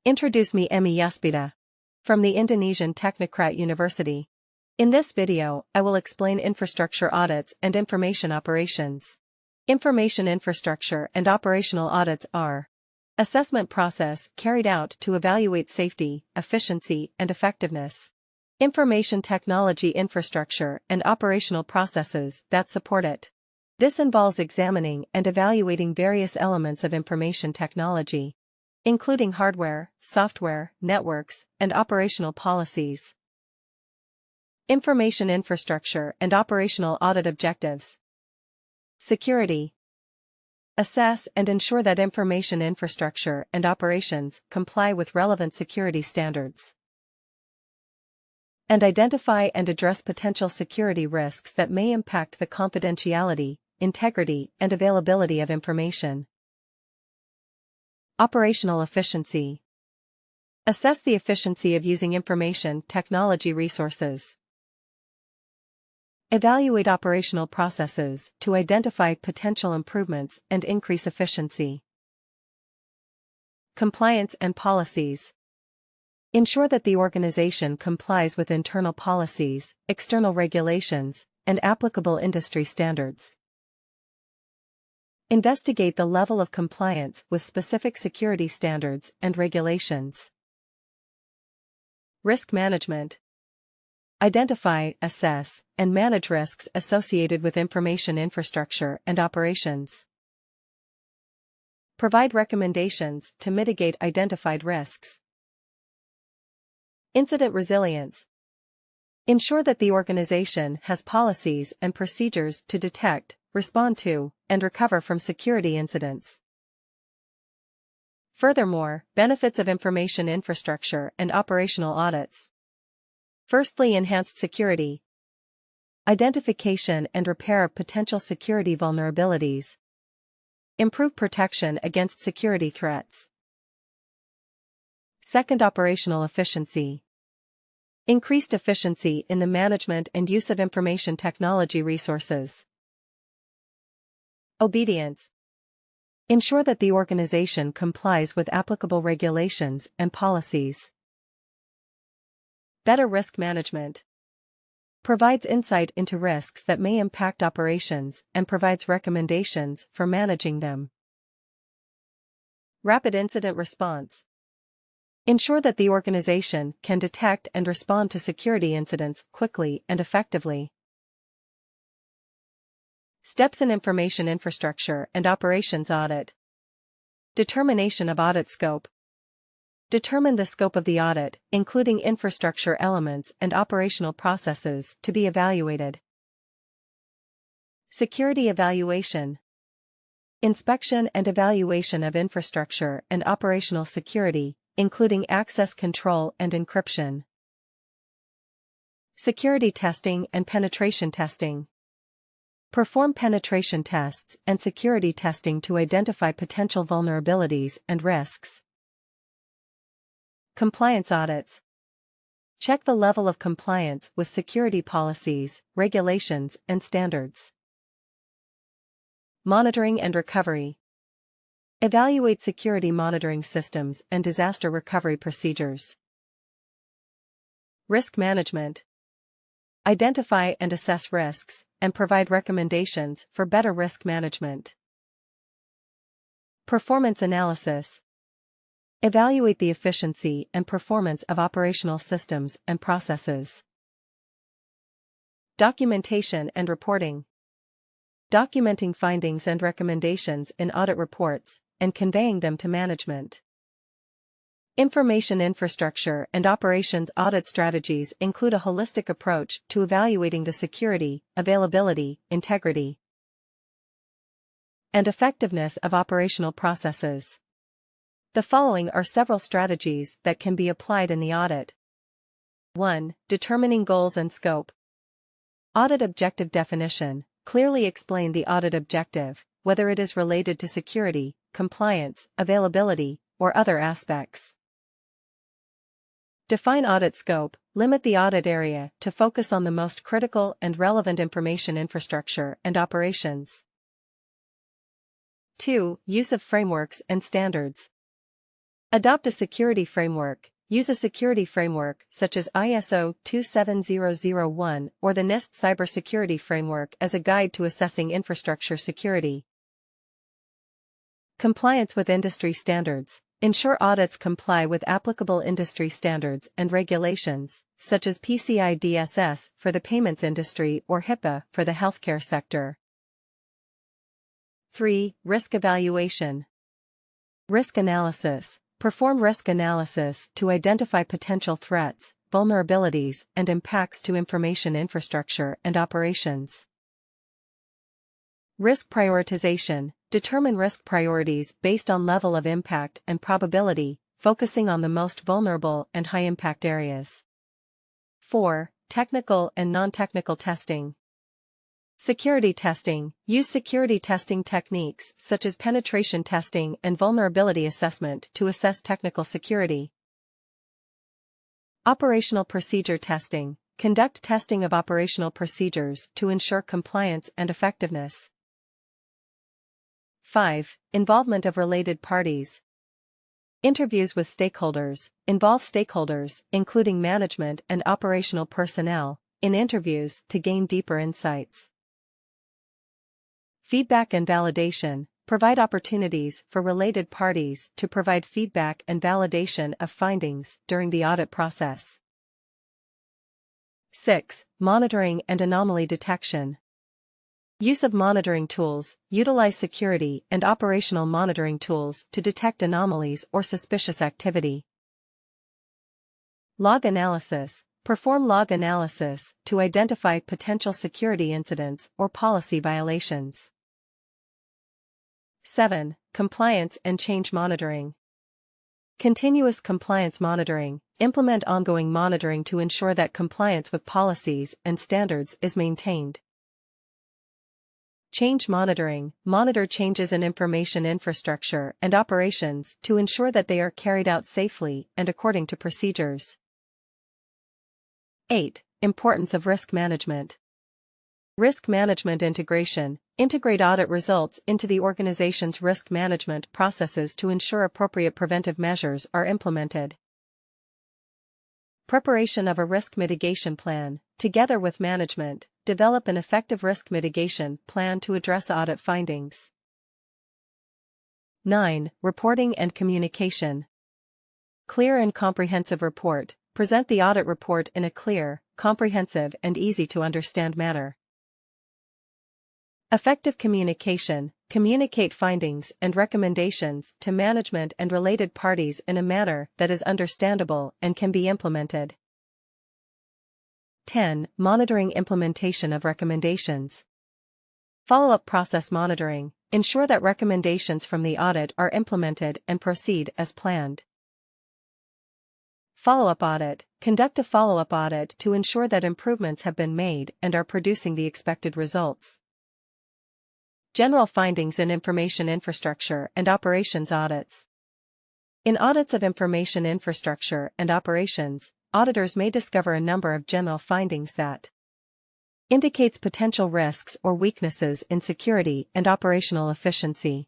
Introduce me Emi Yaspida. From the Indonesian Technocrat University. In this video, I will explain infrastructure audits and information operations. Information infrastructure and operational audits are assessment process carried out to evaluate safety, efficiency, and effectiveness. Information technology infrastructure and operational processes that support it. This involves examining and evaluating various elements of information technology, including hardware, software, networks, and operational policies. Information infrastructure and operational audit objectives. Security. Assess and ensure that information infrastructure and operations comply with relevant security standards. And identify and address potential security risks that may impact the confidentiality, integrity, and availability of information. Operational efficiency. Assess the efficiency of using information technology resources. Evaluate operational processes to identify potential improvements and increase efficiency. Compliance and policies. Ensure that the organization complies with internal policies, external regulations, and applicable industry standards. Investigate the level of compliance with specific security standards and regulations. Risk management. Identify, assess, and manage risks associated with information infrastructure and operations. Provide recommendations to mitigate identified risks. Incident resilience. Ensure that the organization has policies and procedures to detect, respond to, and recover from security incidents. Furthermore, benefits of information infrastructure and operational audits. Firstly, enhanced security. Identification and repair of potential security vulnerabilities. Improve protection against security threats. Second, operational efficiency. Increased efficiency in the management and use of information technology resources. Obedience. Ensure that the organization complies with applicable regulations and policies. Better risk management. Provides insight into risks that may impact operations and provides recommendations for managing them. Rapid incident response. Ensure that the organization can detect and respond to security incidents quickly and effectively. Steps in information infrastructure and operations audit. Determination of audit scope. Determine the scope of the audit, including infrastructure elements and operational processes to be evaluated. Security evaluation. Inspection and evaluation of infrastructure and operational security, including access control and encryption. Security testing and penetration testing. Perform penetration tests and security testing to identify potential vulnerabilities and risks. Compliance audits. Check the level of compliance with security policies, regulations, and standards. Monitoring and recovery. Evaluate security monitoring systems and disaster recovery procedures. Risk management. Identify and assess risks, and provide recommendations for better risk management. Performance analysis. Evaluate the efficiency and performance of operational systems and processes. Documentation and reporting. Documenting findings and recommendations in audit reports, and conveying them to management. Information infrastructure and operations audit strategies include a holistic approach to evaluating the security, availability, integrity, and effectiveness of operational processes. The following are several strategies that can be applied in the audit. 1. Determining goals and scope. Audit objective definition. Clearly explain the audit objective, whether it is related to security, compliance, availability, or other aspects. Define audit scope. Limit the audit area to focus on the most critical and relevant information infrastructure and operations. 2. Use of frameworks and standards. Adopt a security framework. Use a security framework such as ISO 27001 or the NIST cybersecurity framework as a guide to assessing infrastructure security. Compliance with industry standards. Ensure audits comply with applicable industry standards and regulations, such as PCI DSS for the payments industry or HIPAA for the healthcare sector. 3. Risk evaluation. Risk analysis. Perform risk analysis to identify potential threats, vulnerabilities, and impacts to information infrastructure and operations. Risk prioritization. Determine risk priorities based on level of impact and probability, focusing on the most vulnerable and high-impact areas. 4. Technical and non-technical testing. Security testing. Use security testing techniques such as penetration testing and vulnerability assessment to assess technical security. Operational procedure testing. Conduct testing of operational procedures to ensure compliance and effectiveness. 5. Involvement of related parties. Interviews with stakeholders. Involve stakeholders, including management and operational personnel, in interviews to gain deeper insights. Feedback and validation. Provide opportunities for related parties to provide feedback and validation of findings during the audit process. 6. Monitoring and anomaly detection. Use of monitoring tools. Utilize security and operational monitoring tools to detect anomalies or suspicious activity. Log analysis. Perform log analysis to identify potential security incidents or policy violations. 7. Compliance and change monitoring. Continuous compliance monitoring. Implement ongoing monitoring to ensure that compliance with policies and standards is maintained. Change monitoring. Monitor changes in information infrastructure and operations to ensure that they are carried out safely and according to procedures. 8. Importance of risk management. Risk management integration. Integrate audit results into the organization's risk management processes to ensure appropriate preventive measures are implemented. Preparation of a risk mitigation plan. Together with management, develop an effective risk mitigation plan to address audit findings. 9. Reporting and communication. Clear and comprehensive report. Present the audit report in a clear, comprehensive, and easy-to-understand manner. Effective communication. Communicate findings and recommendations to management and related parties in a manner that is understandable and can be implemented. 10. Monitoring implementation of recommendations. Follow-up process monitoring. Ensure that recommendations from the audit are implemented and proceed as planned. Follow-up audit. Conduct a follow-up audit to ensure that improvements have been made and are producing the expected results. General findings in information infrastructure and operations audits. In audits of information infrastructure and operations, auditors may discover a number of general findings that indicates potential risks or weaknesses in security and operational efficiency.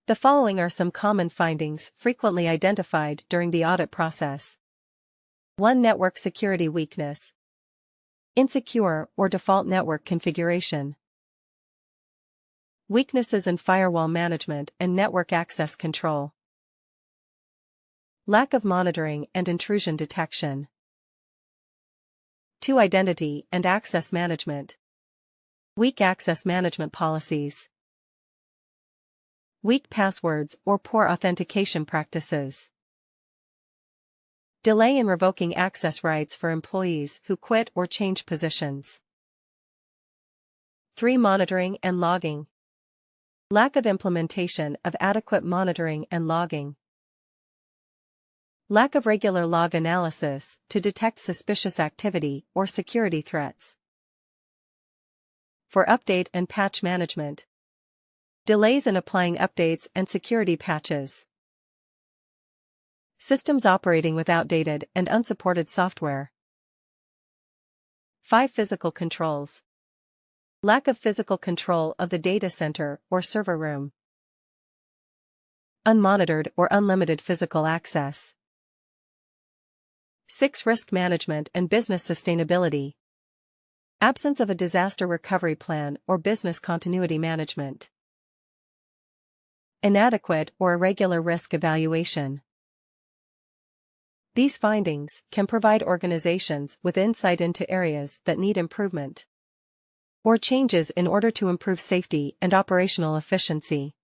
The following are some common findings frequently identified during the audit process. 1. Network security weakness. Insecure or default network configuration. Weaknesses in firewall management and network access control. Lack of monitoring and intrusion detection. 2. Identity and access management. Weak access management policies. Weak passwords or poor authentication practices. Delay in revoking access rights for employees who quit or change positions. 3. Monitoring and logging. Lack of implementation of adequate monitoring and logging. Lack of regular log analysis to detect suspicious activity or security threats. 4. Update and patch management. Delays in applying updates and security patches. Systems operating with outdated and unsupported software. 5. Physical controls. Lack of physical control of the data center or server room. unmonitored or unlimited physical access. 6. Risk management and business sustainability. Absence of a disaster recovery plan or business continuity management. Inadequate or irregular risk evaluation. These findings can provide organizations with insight into areas that need improvement or changes in order to improve safety and operational efficiency.